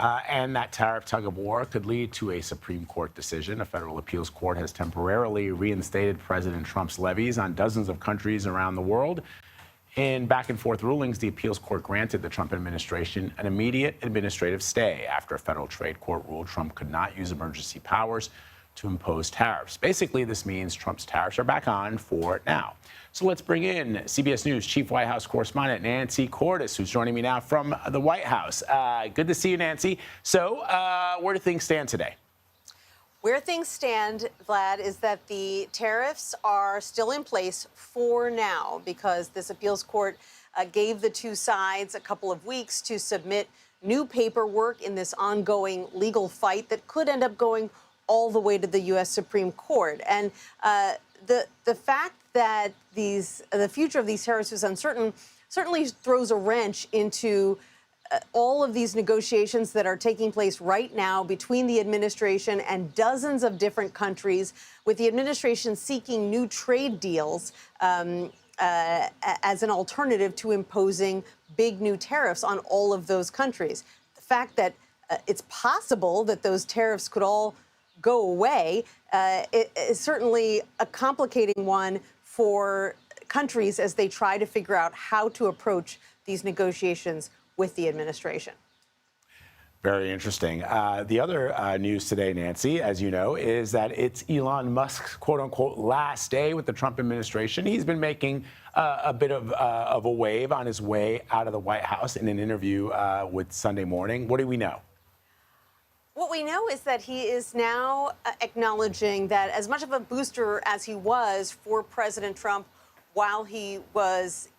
And that tariff tug of war could lead to a Supreme Court decision. A federal appeals court has temporarily reinstated President Trump's levies on dozens of countries around the world. In back-and-forth rulings, the appeals court granted the Trump administration an immediate administrative stay after a federal trade court ruled Trump could not use emergency powers to impose tariffs. Basically, this means Trump's tariffs are back on for now. So let's bring in CBS News Chief White House correspondent Nancy Cordes, who's joining me now from the White House. Good to see you, Nancy. So where do things stand today? Where things stand, Vlad, is that the tariffs are still in place for now because this appeals court gave the two sides a couple of weeks to submit new paperwork in this ongoing legal fight that could end up going all the way to the U.S. Supreme Court. And the fact that the future of these tariffs is uncertain certainly throws a wrench into all of these negotiations that are taking place right now between the administration and dozens of different countries, with the administration seeking new trade deals as an alternative to imposing big new tariffs on all of those countries. The fact that it's possible that those tariffs could all go away is certainly a complicating one for countries as they try to figure out how to approach these negotiations with the administration. Very interesting. The other news today, Nancy, as you know, is that it's Elon Musk's quote-unquote last day with the Trump administration. He's been making a bit of a wave on his way out of the White House in an interview with Sunday Morning. What do we know? What we know is that he is now acknowledging that as much of a booster as he was for President Trump while he was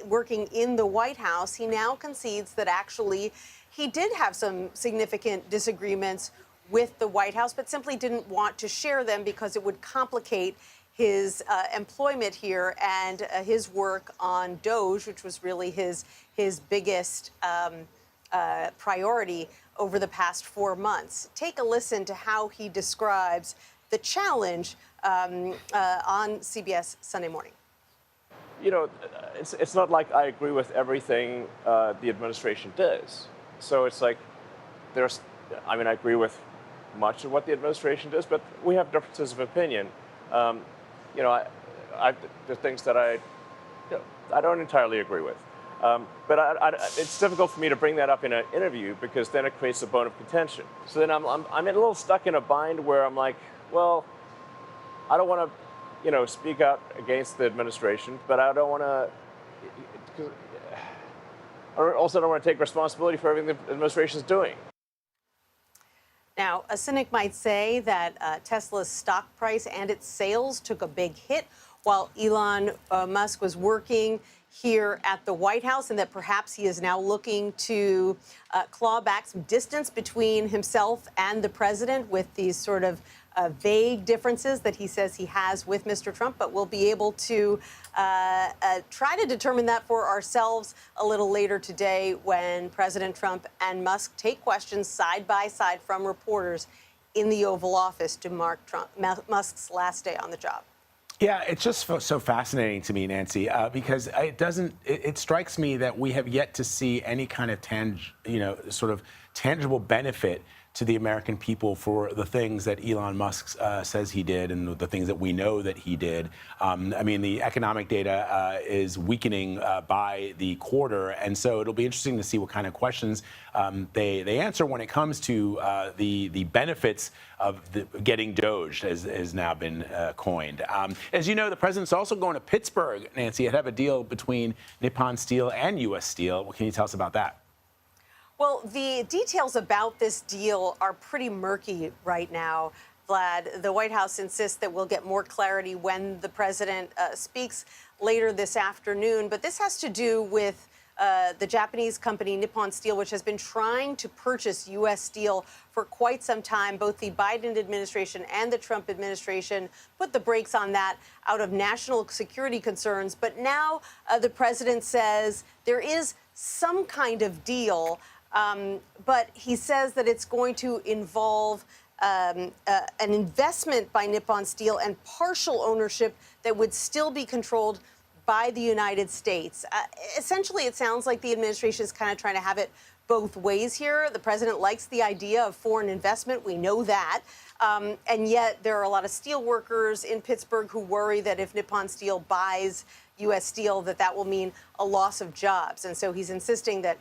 working in the White House, he now concedes that actually he did have some significant disagreements with the White House, but simply didn't want to share them because it would complicate his employment here and his work on DOGE, which was really his biggest priority over the past 4 months. Take a listen to how he describes the challenge on CBS Sunday Morning. You know, it's not like I agree with everything the administration does. So it's like I agree with much of what the administration does, but we have differences of opinion. There are things that I don't entirely agree with. But it's difficult for me to bring that up in an interview because then it creates a bone of contention. So then I'm a little stuck in a bind where I'm like, well, I don't want to, speak out against the administration, but I don't want to. I also don't want to take responsibility for everything the administration is doing. Now, a cynic might say that Tesla's stock price and its sales took a big hit while Elon Musk was working here at the White House, and that perhaps he is now looking to claw back some distance between himself and the president with these sort of vague differences that he says he has with Mr. Trump. But we'll be able to try to determine that for ourselves a little later today when President Trump and Musk take questions side by side from reporters in the Oval Office to mark Musk's last day on the job. Yeah, it's just so fascinating to me, Nancy, because it strikes me that we have yet to see any kind of tangible benefit to the American people for the things that Elon Musk says he did and the things that we know that he did. The economic data is weakening by the quarter, and so it'll be interesting to see what kind of questions they answer when it comes to the benefits of getting DOGE, as has now been coined. As you know, the president's also going to Pittsburgh, Nancy, and have a deal between Nippon Steel and U.S. Steel. What can you tell us about that? Well, the details about this deal are pretty murky right now, Vlad. The White House insists that we'll get more clarity when the president speaks later this afternoon. But this has to do with the Japanese company Nippon Steel, which has been trying to purchase U.S. steel for quite some time. Both the Biden administration and the Trump administration put the brakes on that out of national security concerns. But now the president says there is some kind of deal. But he says that it's going to involve an investment by Nippon Steel and partial ownership that would still be controlled by the United States. Essentially, it sounds like the administration is kind of trying to have it both ways here. The president likes the idea of foreign investment. We know that. And yet there are a lot of steel workers in Pittsburgh who worry that if Nippon Steel buys U.S. Steel, that will mean a loss of jobs. And so he's insisting that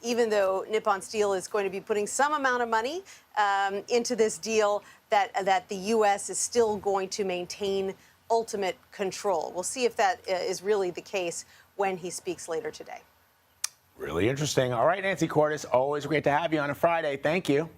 even though Nippon Steel is going to be putting some amount of money into this deal, that the U.S. is still going to maintain ultimate control. We'll see if that is really the case when he speaks later today. Really interesting. All right, Nancy Cordes, always great to have you on a Friday. Thank you.